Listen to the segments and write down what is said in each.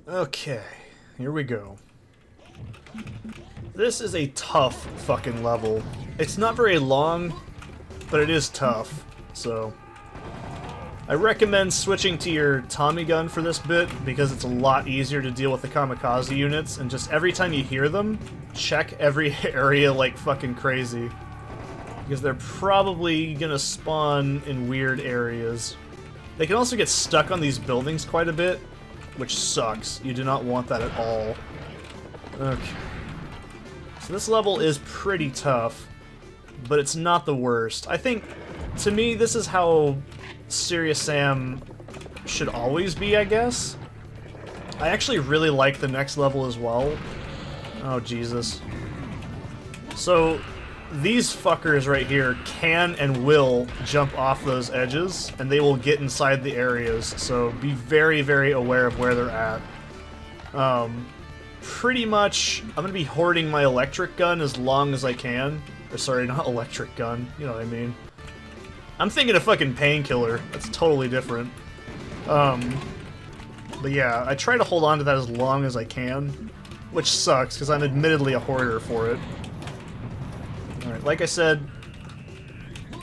Okay, here we go. This is a tough fucking level. It's not very long, but it is tough, so... I recommend switching to your Tommy gun for this bit, because it's a lot easier to deal with the kamikaze units, and just every time you hear them, check every area like fucking crazy. Because they're probably gonna spawn in weird areas. They can also get stuck on these buildings quite a bit, which sucks. You do not want that at all. Okay. So this level is pretty tough, but it's not the worst. I think, to me, this is how Serious Sam should always be, I guess. I actually really like the next level as well. Oh, Jesus. So, these fuckers right here can and will jump off those edges, and they will get inside the areas, so be very, very aware of where they're at. Pretty much, I'm gonna be hoarding my electric gun as long as I can. Or sorry, not electric gun, you know what I mean. I'm thinking of fucking painkiller. That's totally different. But yeah, I try to hold on to that as long as I can, which sucks, because I'm admittedly a hoarder for it. Alright, like I said...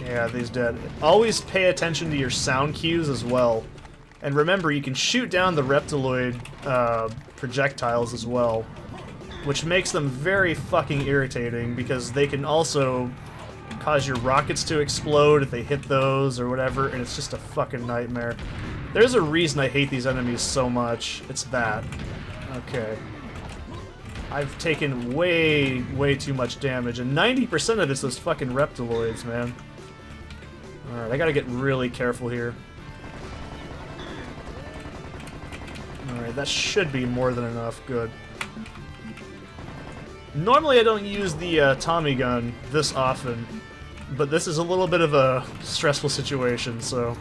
Yeah, he's dead. Always pay attention to your sound cues as well. And remember, you can shoot down the Reptiloid projectiles as well, which makes them very fucking irritating, because they can also cause your rockets to explode if they hit those or whatever, and it's just a fucking nightmare. There's a reason I hate these enemies so much. It's that. Okay. I've taken way, way too much damage, and 90% of it's those fucking Reptiloids, man. Alright, I gotta get really careful here. Alright, that should be more than enough. Good. Normally I don't use the Tommy gun this often, but this is a little bit of a stressful situation, so...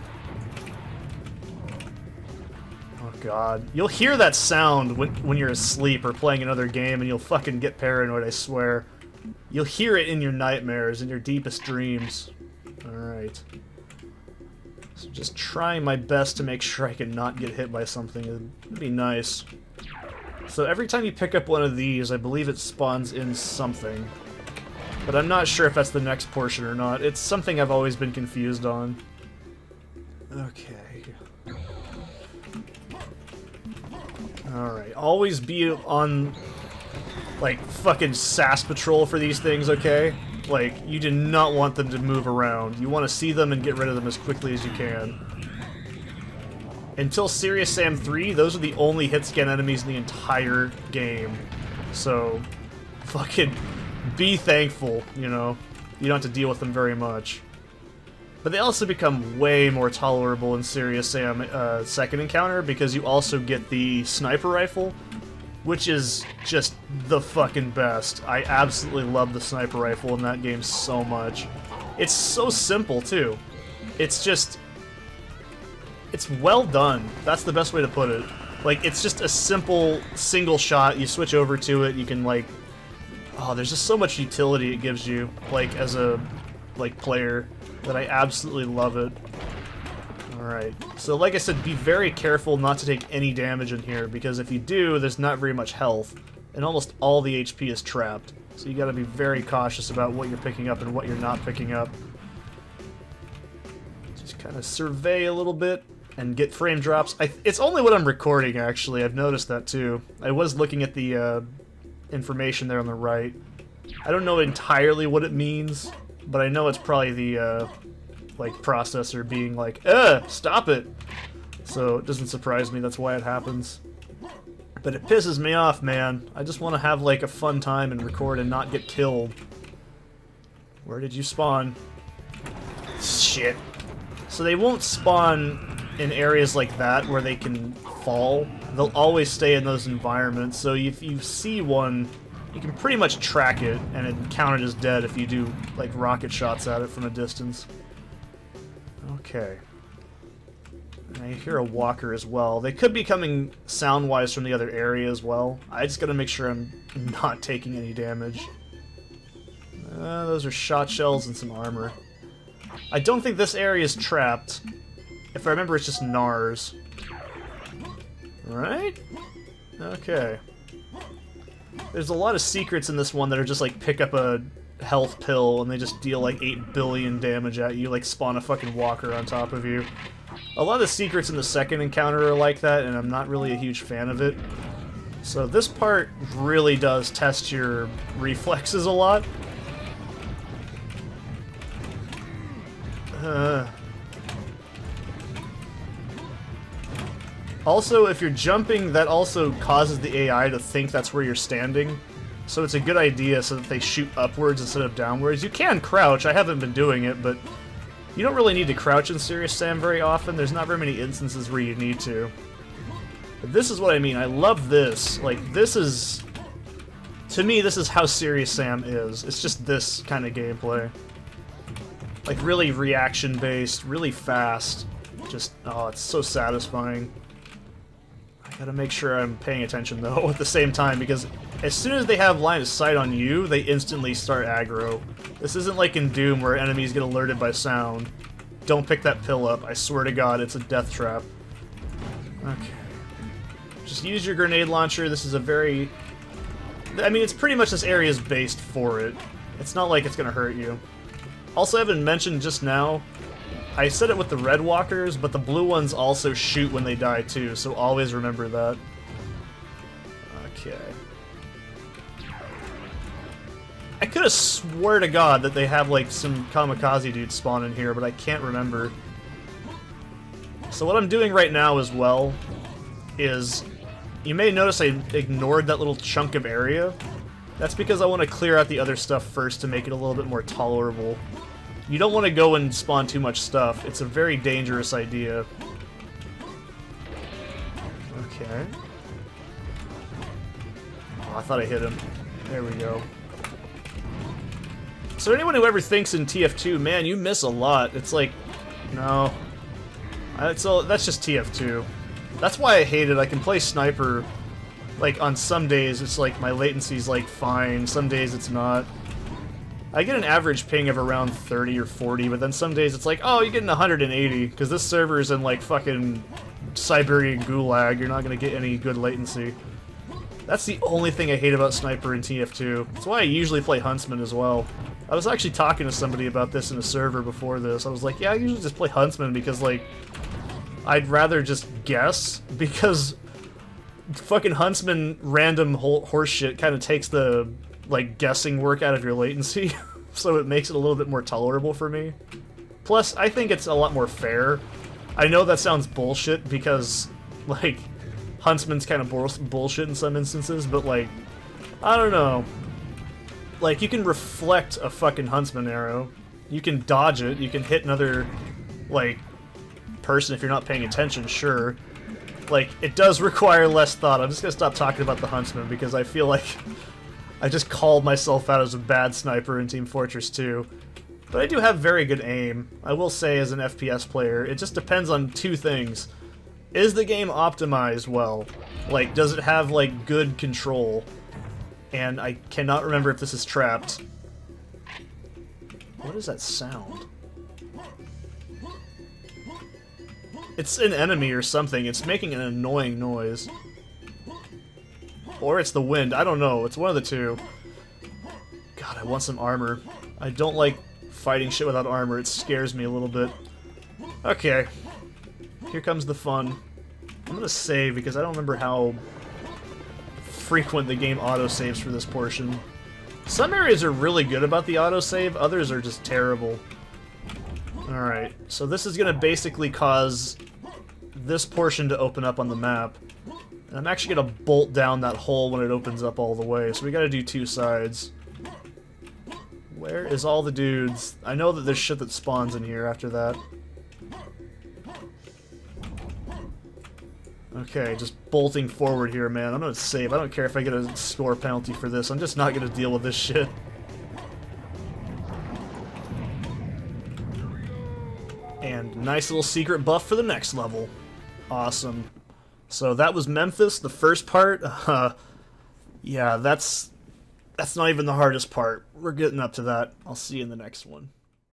Oh god. You'll hear that sound when you're asleep or playing another game, and you'll fucking get paranoid, I swear. You'll hear it in your nightmares, in your deepest dreams. Alright. So just trying my best to make sure I can not get hit by something. It'd be nice. So every time you pick up one of these, I believe it spawns in something. But I'm not sure if that's the next portion or not. It's something I've always been confused on. Okay. Alright, always be on, like, fucking SAS patrol for these things, okay? Like, you do not want them to move around. You want to see them and get rid of them as quickly as you can. Until Serious Sam 3, those are the only hit-scan enemies in the entire game. So, fucking be thankful, you know? You don't have to deal with them very much. But they also become way more tolerable in Serious Sam second encounter, because you also get the sniper rifle, which is just the fucking best. I absolutely love the sniper rifle in that game so much. It's so simple, too. It's just... It's well done. That's the best way to put it. Like, it's just a simple single shot. You switch over to it, you can, like... Oh, there's just so much utility it gives you, like, as a, like, player, that I absolutely love it. Alright. So, like I said, be very careful not to take any damage in here, because if you do, there's not very much health, and almost all the HP is trapped. So you gotta be very cautious about what you're picking up and what you're not picking up. Just kind of survey a little bit and get frame drops. It's only when I'm recording, actually. I've noticed that, too. I was looking at the information there on the right. I don't know entirely what it means, but I know it's probably the, like, processor being like, stop it! So it doesn't surprise me, that's why it happens. But it pisses me off, man. I just want to have, like, a fun time and record and not get killed. Where did you spawn? Shit. So they won't spawn in areas like that where they can fall. They'll always stay in those environments, so if you see one, you can pretty much track it, and it count it as dead if you do, like, rocket shots at it from a distance. Okay. And I hear a walker as well. They could be coming sound-wise from the other area as well. I just gotta make sure I'm not taking any damage. Those are shot shells and some armor. I don't think this area is trapped. If I remember, it's just NARS. Alright. Okay. There's a lot of secrets in this one that are just like pick up a health pill and they just deal like 8 billion damage at you, like spawn a fucking walker on top of you. A lot of the secrets in the second encounter are like that, and I'm not really a huge fan of it. So this part really does test your reflexes a lot. Also, if you're jumping, that also causes the AI to think that's where you're standing. So it's a good idea so that they shoot upwards instead of downwards. You can crouch, I haven't been doing it, but you don't really need to crouch in Serious Sam very often. There's not very many instances where you need to. But this is what I mean. I love this. Like, this is... To me, this is how Serious Sam is. It's just this kind of gameplay. Like, really reaction-based, really fast. Just, oh, it's so satisfying. I gotta make sure I'm paying attention, though, at the same time, because as soon as they have line of sight on you, they instantly start aggro. This isn't like in Doom, where enemies get alerted by sound. Don't pick that pill up. I swear to God, it's a death trap. Okay. Just use your grenade launcher. This is a very... I mean, it's pretty much this area is based for it. It's not like it's gonna hurt you. Also, I haven't mentioned just now, I said it with the red walkers, but the blue ones also shoot when they die too, so always remember that. Okay. I could have swore to God that they have like some kamikaze dudes spawn in here, but I can't remember. So what I'm doing right now as well is, you may notice I ignored that little chunk of area. That's because I want to clear out the other stuff first to make it a little bit more tolerable. You don't want to go and spawn too much stuff. It's a very dangerous idea. Okay. Oh, I thought I hit him. There we go. So anyone who ever thinks in TF2, man, you miss a lot. It's like, no. That's just TF2. That's why I hate it. I can play sniper, like, on some days it's like my latency's like fine, some days it's not. I get an average ping of around 30 or 40, but then some days it's like, oh, you're getting 180, because this server's in like fucking Siberian gulag, you're not gonna get any good latency. That's the only thing I hate about sniper in TF2. That's why I usually play Huntsman as well. I was actually talking to somebody about this in a server before this. I was like, yeah, I usually just play Huntsman because, like, I'd rather just guess, because fucking Huntsman random horseshit kind of takes the, like, guessing work out of your latency, so it makes it a little bit more tolerable for me. Plus, I think it's a lot more fair. I know that sounds bullshit because, like, Huntsman's kind of bullshit in some instances, but, like, I don't know. Like, you can reflect a fucking Huntsman arrow. You can dodge it. You can hit another, like, person if you're not paying attention, sure. Like, it does require less thought. I'm just gonna stop talking about the Huntsman because I feel like I just called myself out as a bad sniper in Team Fortress 2. But I do have very good aim. I will say, as an FPS player, it just depends on two things. Is the game optimized well? Like, does it have, like, good control? And I cannot remember if this is trapped. What is that sound? It's an enemy or something. It's making an annoying noise. Or it's the wind. I don't know. It's one of the two. God, I want some armor. I don't like fighting shit without armor. It scares me a little bit. Okay. Here comes the fun. I'm gonna save because I don't remember how frequent the game autosaves for this portion. Some areas are really good about the autosave, others are just terrible. Alright, so this is gonna basically cause this portion to open up on the map. And I'm actually gonna bolt down that hole when it opens up all the way, so we gotta do two sides. Where is all the dudes? I know that there's shit that spawns in here after that. Okay, just bolting forward here, man. I'm gonna save. I don't care if I get a score penalty for this. I'm just not gonna deal with this shit. And nice little secret buff for the next level. Awesome. So that was Memphis, the first part. Yeah, that's not even the hardest part. We're getting up to that. I'll see you in the next one.